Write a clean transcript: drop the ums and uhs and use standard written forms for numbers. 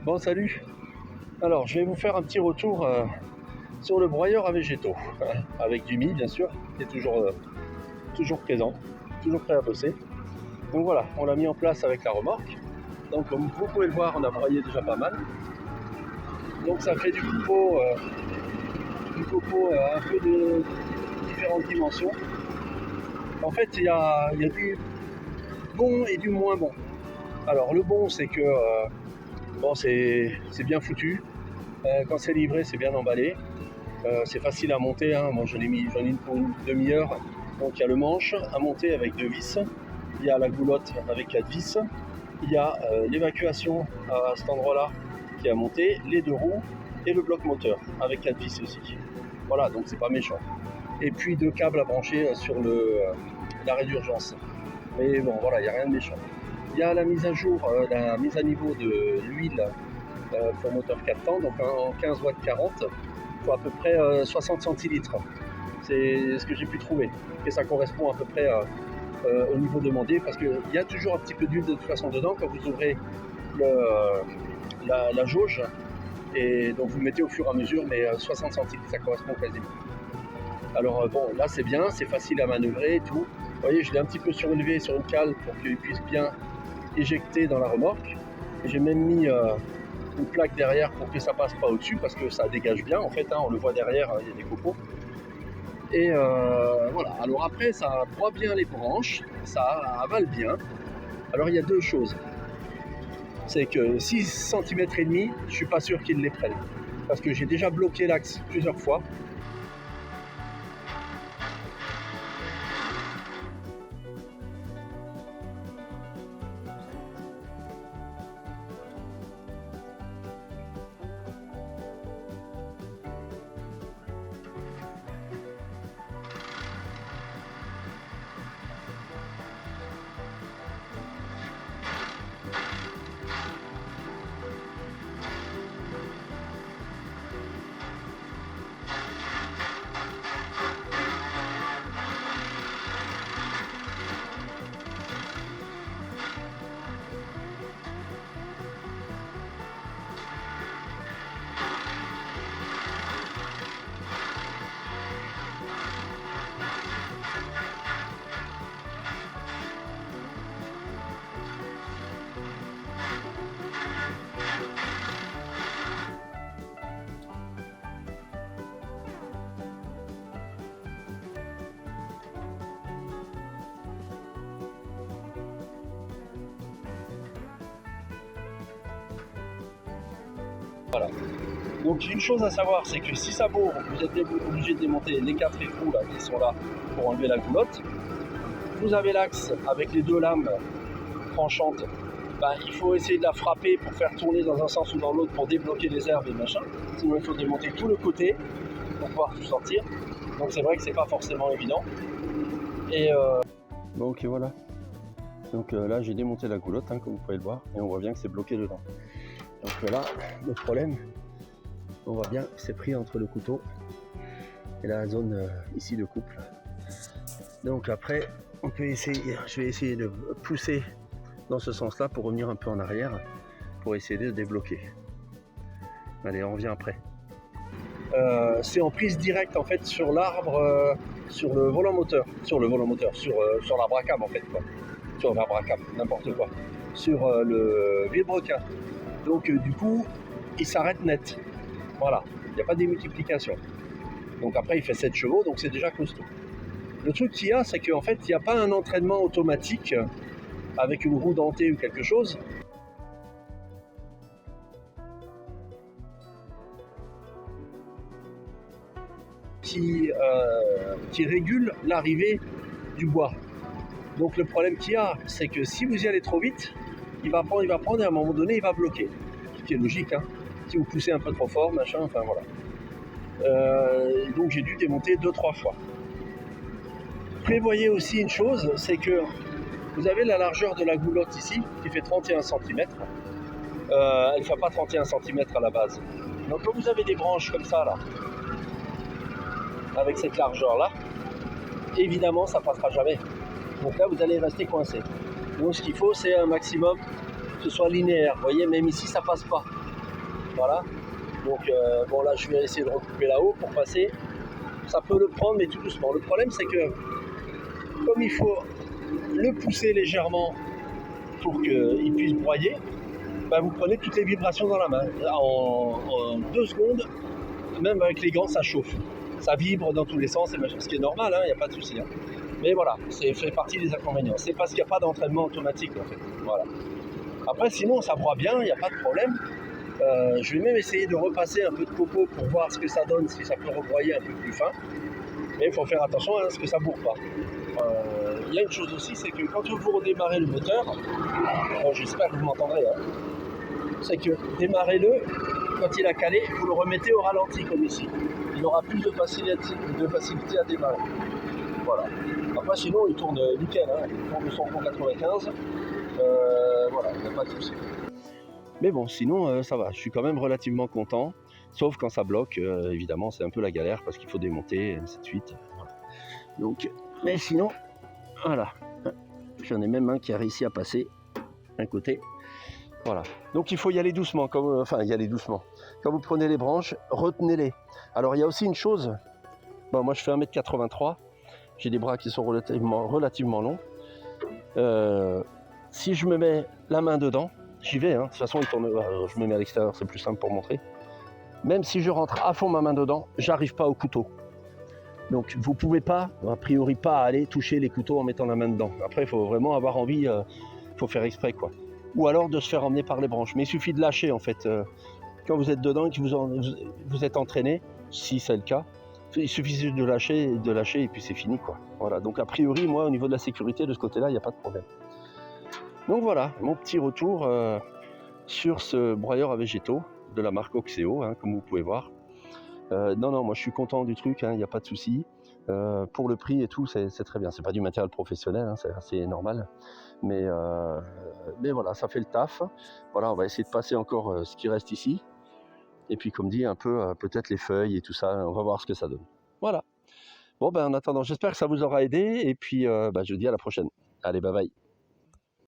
Bon, salut. Alors, je vais vous faire un petit retour sur le broyeur à végétaux, avec Jimmy, bien sûr, qui est toujours présent, toujours prêt à bosser. Donc voilà, on l'a mis en place avec la remorque. Donc, comme vous pouvez le voir, on a broyé déjà pas mal. Donc, ça fait du copeau un peu de différentes dimensions. En fait, il y a du bon et du moins bon. Alors, le bon, c'est que bon, c'est bien foutu. Quand c'est livré, c'est bien emballé. C'est facile à monter, hein. Moi j'en ai mis pour une demi-heure. Donc il y a le manche à monter avec 2 vis, il y a la goulotte avec 4 vis, il y a l'évacuation à cet endroit-là qui est à monter, les 2 roues et le bloc moteur avec 4 vis aussi. Voilà, donc c'est pas méchant. Et puis 2 câbles à brancher sur l'arrêt d'urgence. Mais bon, voilà, il n'y a rien de méchant. Il y a la mise à jour, la mise à niveau de l'huile pour moteur 4 temps, donc en 15 watts 40. Il faut à peu près 60 centilitres. C'est ce que j'ai pu trouver. Et ça correspond à peu près au niveau demandé, parce qu'il y a toujours un petit peu d'huile de toute façon dedans quand vous ouvrez la jauge. Et donc vous mettez au fur et à mesure, mais 60 centilitres, ça correspond quasiment. Alors bon, là c'est bien, c'est facile à manœuvrer et tout. Vous voyez, je l'ai un petit peu surélevé sur une cale pour qu'il puisse bien éjecter dans la remorque. J'ai même mis une plaque derrière pour que ça passe pas au-dessus, parce que ça dégage bien en fait, hein, on le voit derrière, il y a des copeaux. Et voilà, alors après ça broie bien les branches, ça avale bien. Alors il y a 2 choses. C'est que 6 cm et demi, je suis pas sûr qu'ils les prennent. Parce que j'ai déjà bloqué l'axe plusieurs fois. Voilà. Donc une chose à savoir, c'est que si ça bourre, vous êtes obligé de démonter les 4 écrous là, qui sont là pour enlever la goulotte. Vous avez l'axe avec les 2 lames tranchantes. Il faut essayer de la frapper pour faire tourner dans un sens ou dans l'autre pour débloquer les herbes et machin. Sinon il faut démonter tout le côté pour pouvoir tout sortir. Donc c'est vrai que c'est pas forcément évident. Et donc voilà. Donc là j'ai démonté la goulotte, hein, comme vous pouvez le voir, et on voit bien que c'est bloqué dedans. Donc là, le problème, on voit bien, c'est pris entre le couteau et la zone ici de couple. Donc après, on peut essayer, je vais essayer de pousser dans ce sens-là pour revenir un peu en arrière, pour essayer de débloquer. Allez, on revient après. C'est en prise directe en fait sur l'arbre, sur le volant moteur, sur l'arbre à cam en fait, quoi. Sur l'arbre à cam, n'importe quoi. Sur le vilebrequin. Donc du coup, il s'arrête net. Voilà, il n'y a pas de démultiplication. Donc après, il fait 7 chevaux, donc c'est déjà costaud. Le truc qu'il y a, c'est qu'en fait, il n'y a pas un entraînement automatique avec une roue dentée ou quelque chose. Qui régule l'arrivée du bois. Donc le problème qu'il y a, c'est que si vous y allez trop vite, il va prendre et à un moment donné, il va bloquer. Ce qui est logique, hein. Si vous poussez un peu trop fort, machin, enfin voilà. Donc j'ai dû démonter 2-3 fois. Prévoyez aussi une chose, c'est que vous avez la largeur de la goulotte ici, qui fait 31 cm. Elle ne fait pas 31 cm à la base. Donc quand vous avez des branches comme ça, là, avec cette largeur-là, évidemment, ça ne passera jamais. Donc là, vous allez rester coincé. Donc ce qu'il faut, c'est un maximum que ce soit linéaire. Vous voyez, même ici, ça passe pas. Voilà. Donc bon là je vais essayer de recouper là-haut pour passer. Ça peut le prendre mais tout doucement. Le problème c'est que comme il faut le pousser légèrement pour qu'il puisse broyer, bah, vous prenez toutes les vibrations dans la main. En 2 secondes, même avec les gants, ça chauffe. Ça vibre dans tous les sens, ce qui est normal, il n'y a pas de souci. Hein. Mais voilà, c'est fait partie des inconvénients. C'est parce qu'il n'y a pas d'entraînement automatique en fait. Voilà. Après, sinon, ça broie bien, il n'y a pas de problème. Je vais même essayer de repasser un peu de copeaux pour voir ce que ça donne, si ça peut rebroyer un peu plus fin. Mais il faut faire attention à ce que ça ne bourre pas. Il y a une chose aussi, c'est que quand vous redémarrez le moteur, j'espère que vous m'entendrez, hein, c'est que démarrez-le, quand il a calé, vous le remettez au ralenti comme ici. Il aura plus de facilité à démarrer. Voilà. Après sinon il tourne nickel, hein. Il tourne 295. Voilà, il n'y a pas de souci. Mais bon, sinon ça va, je suis quand même relativement content. Sauf quand ça bloque, évidemment c'est un peu la galère parce qu'il faut démonter, et ainsi de suite. Voilà. Donc, mais sinon, voilà. J'en ai même un qui a réussi à passer un côté. Voilà. Donc il faut y aller doucement, y aller doucement. Quand vous prenez les branches, retenez-les. Alors il y a aussi une chose, bon, moi je fais 1m83, j'ai des bras qui sont relativement longs. Si je me mets la main dedans, j'y vais, hein. De toute façon il tourne, je me mets à l'extérieur, c'est plus simple pour montrer. Même si je rentre à fond ma main dedans, j'arrive pas au couteau. Donc vous pouvez pas, a priori pas, aller toucher les couteaux en mettant la main dedans. Après il faut vraiment avoir envie, faut faire exprès quoi. Ou alors de se faire emmener par les branches. Mais il suffit de lâcher en fait. Quand vous êtes dedans et que vous êtes entraîné, si c'est le cas, il suffit juste de lâcher et puis c'est fini quoi. Voilà. Donc a priori, moi au niveau de la sécurité de ce côté-là, il n'y a pas de problème. Donc voilà, mon petit retour sur ce broyeur à végétaux de la marque Oxeo, hein, comme vous pouvez voir. Non, moi je suis content du truc, il n'y a pas de souci. Pour le prix et tout, c'est très bien. C'est pas du matériel professionnel, hein, c'est assez normal. Mais voilà, ça fait le taf. Voilà, on va essayer de passer encore ce qui reste ici. Et puis comme dit, un peu peut-être les feuilles et tout ça, on va voir ce que ça donne. Voilà. Bon, en attendant, j'espère que ça vous aura aidé. Et puis je vous dis à la prochaine. Allez, bye bye.